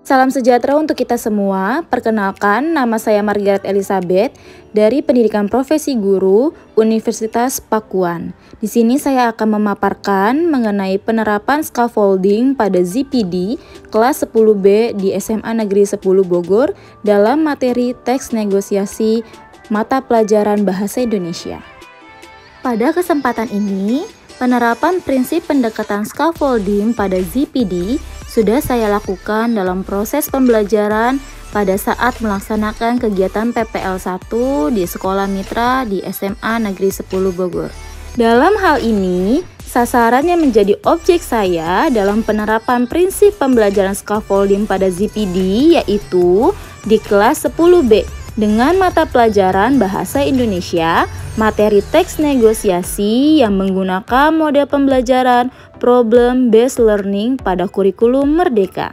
Salam sejahtera untuk kita semua. Perkenalkan, nama saya Margaret Elizabeth dari Pendidikan Profesi Guru Universitas Pakuan. Di sini saya akan memaparkan mengenai penerapan scaffolding pada ZPD kelas 10B di SMA Negeri 10 Bogor dalam materi teks negosiasi mata pelajaran Bahasa Indonesia. Pada kesempatan ini, penerapan prinsip pendekatan scaffolding pada ZPD sudah saya lakukan dalam proses pembelajaran pada saat melaksanakan kegiatan PPL 1 di Sekolah Mitra di SMA Negeri 10 Bogor. Dalam hal ini, sasarannya menjadi objek saya dalam penerapan prinsip pembelajaran scaffolding pada ZPD yaitu di kelas 10B dengan mata pelajaran Bahasa Indonesia, materi teks negosiasi yang menggunakan model pembelajaran Problem Based Learning pada kurikulum Merdeka.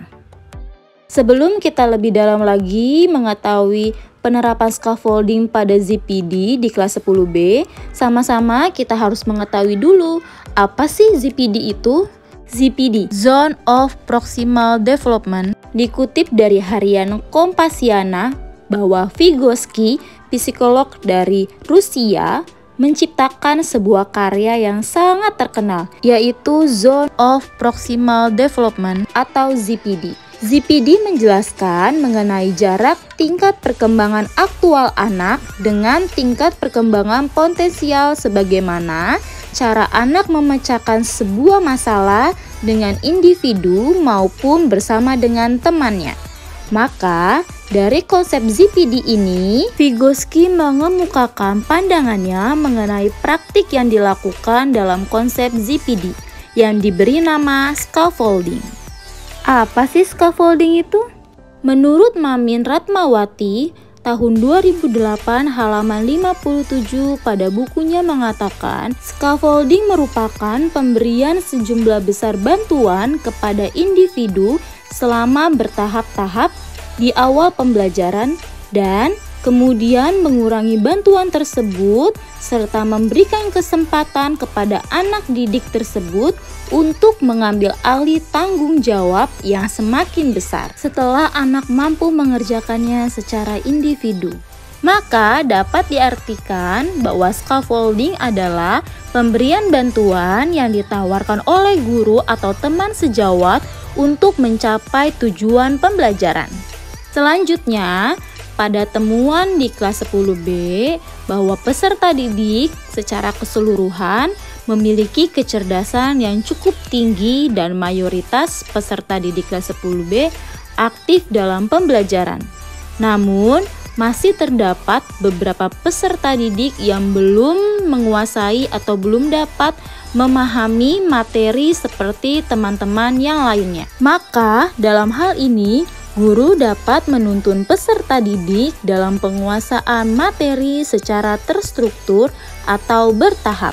Sebelum kita lebih dalam lagi mengetahui penerapan scaffolding pada ZPD di kelas 10B, sama-sama kita harus mengetahui dulu apa sih ZPD itu? ZPD, Zone of Proximal Development, dikutip dari harian Kompasiana bahwa Vygotsky, psikolog dari Rusia, menciptakan sebuah karya yang sangat terkenal, yaitu Zone of Proximal Development atau ZPD. ZPD menjelaskan mengenai jarak tingkat perkembangan aktual anak dengan tingkat perkembangan potensial sebagaimana cara anak memecahkan sebuah masalah dengan individu maupun bersama dengan temannya. Maka, dari konsep ZPD ini, Vygotsky mengemukakan pandangannya mengenai praktik yang dilakukan dalam konsep ZPD yang diberi nama scaffolding. Apa sih scaffolding itu? Menurut Mamin Ratmawati, tahun 2008 halaman 57 pada bukunya mengatakan, scaffolding merupakan pemberian sejumlah besar bantuan kepada individu selama bertahap-tahap di awal pembelajaran dan kemudian mengurangi bantuan tersebut serta memberikan kesempatan kepada anak didik tersebut untuk mengambil alih tanggung jawab yang semakin besar setelah anak mampu mengerjakannya secara individu. Maka dapat diartikan bahwa scaffolding adalah pemberian bantuan yang ditawarkan oleh guru atau teman sejawat untuk mencapai tujuan pembelajaran. Selanjutnya, pada temuan di kelas 10B bahwa peserta didik secara keseluruhan memiliki kecerdasan yang cukup tinggi dan mayoritas peserta didik kelas 10B aktif dalam pembelajaran. Namun, masih terdapat beberapa peserta didik yang belum menguasai atau belum dapat memahami materi seperti teman-teman yang lainnya. Maka, dalam hal ini, guru dapat menuntun peserta didik dalam penguasaan materi secara terstruktur atau bertahap,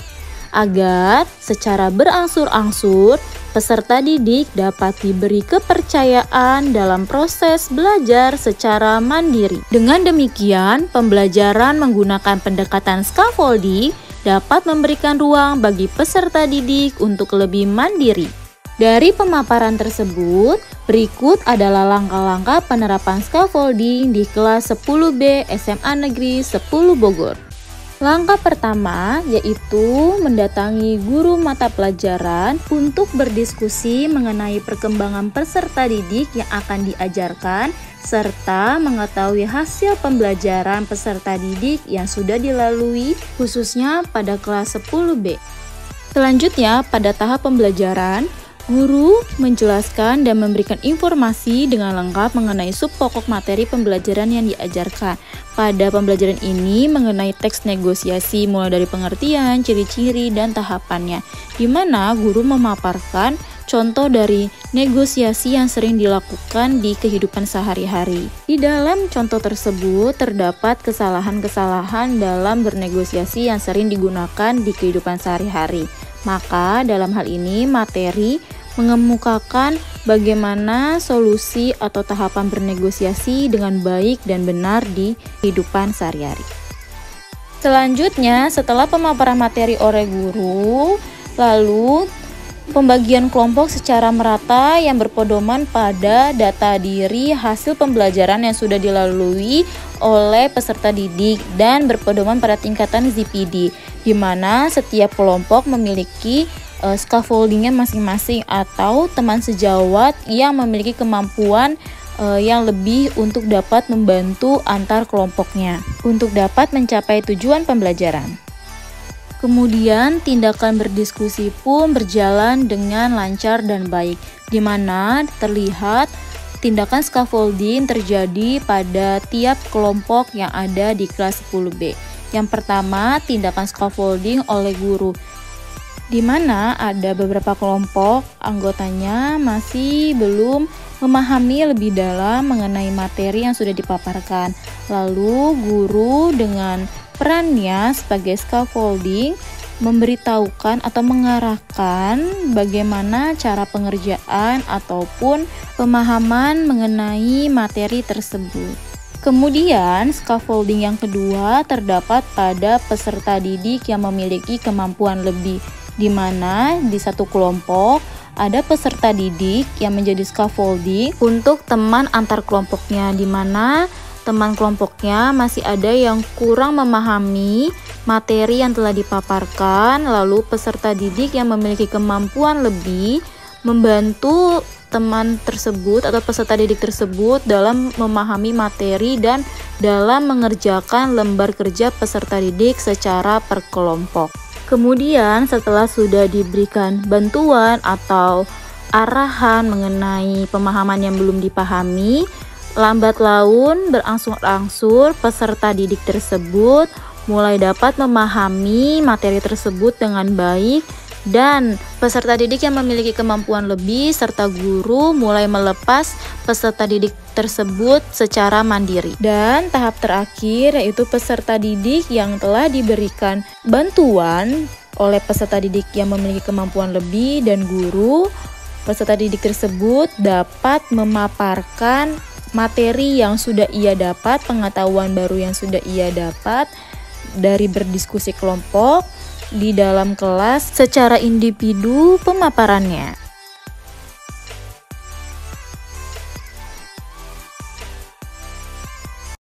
agar secara berangsur-angsur peserta didik dapat diberi kepercayaan dalam proses belajar secara mandiri. Dengan demikian, pembelajaran menggunakan pendekatan scaffolding dapat memberikan ruang bagi peserta didik untuk lebih mandiri. Dari pemaparan tersebut, berikut adalah langkah-langkah penerapan scaffolding di kelas 10B SMA Negeri 10 Bogor. Langkah pertama yaitu mendatangi guru mata pelajaran untuk berdiskusi mengenai perkembangan peserta didik yang akan diajarkan serta mengetahui hasil pembelajaran peserta didik yang sudah dilalui khususnya pada kelas 10B. Selanjutnya, pada tahap pembelajaran, guru menjelaskan dan memberikan informasi dengan lengkap mengenai sub pokok materi pembelajaran yang diajarkan. Pada pembelajaran ini mengenai teks negosiasi mulai dari pengertian, ciri-ciri, dan tahapannya, di mana guru memaparkan contoh dari negosiasi yang sering dilakukan di kehidupan sehari-hari. Di dalam contoh tersebut terdapat kesalahan-kesalahan dalam bernegosiasi yang sering digunakan di kehidupan sehari-hari. Maka dalam hal ini materi mengemukakan bagaimana solusi atau tahapan bernegosiasi dengan baik dan benar di kehidupan sehari-hari. Selanjutnya, setelah pemaparan materi oleh guru, lalu Pembagian kelompok secara merata yang berpedoman pada data diri hasil pembelajaran yang sudah dilalui oleh peserta didik dan berpedoman pada tingkatan ZPD, di mana setiap kelompok memiliki scaffoldingnya masing-masing atau teman sejawat yang memiliki kemampuan yang lebih untuk dapat membantu antar kelompoknya untuk dapat mencapai tujuan pembelajaran. Kemudian tindakan berdiskusi pun berjalan dengan lancar dan baik, di mana terlihat tindakan scaffolding terjadi pada tiap kelompok yang ada di kelas 10B. Yang pertama, tindakan scaffolding oleh guru, di mana ada beberapa kelompok anggotanya masih belum memahami lebih dalam mengenai materi yang sudah dipaparkan. Lalu guru dengan perannya sebagai scaffolding memberitahukan atau mengarahkan bagaimana cara pengerjaan ataupun pemahaman mengenai materi tersebut. Kemudian scaffolding yang kedua terdapat pada peserta didik yang memiliki kemampuan lebih, di mana di satu kelompok ada peserta didik yang menjadi scaffolding untuk teman antar kelompoknya, di mana teman kelompoknya masih ada yang kurang memahami materi yang telah dipaparkan, lalu peserta didik yang memiliki kemampuan lebih membantu teman tersebut atau peserta didik tersebut dalam memahami materi dan dalam mengerjakan lembar kerja peserta didik secara per kelompok. Kemudian setelah sudah diberikan bantuan atau arahan mengenai pemahaman yang belum dipahami, lambat laun berangsur-angsur peserta didik tersebut mulai dapat memahami materi tersebut dengan baik, dan peserta didik yang memiliki kemampuan lebih serta guru mulai melepas peserta didik tersebut secara mandiri. Dan tahap terakhir yaitu peserta didik yang telah diberikan bantuan oleh peserta didik yang memiliki kemampuan lebih dan guru, peserta didik tersebut dapat memaparkan materi yang sudah ia dapat, pengetahuan baru yang sudah ia dapat dari berdiskusi kelompok di dalam kelas secara individu pemaparannya.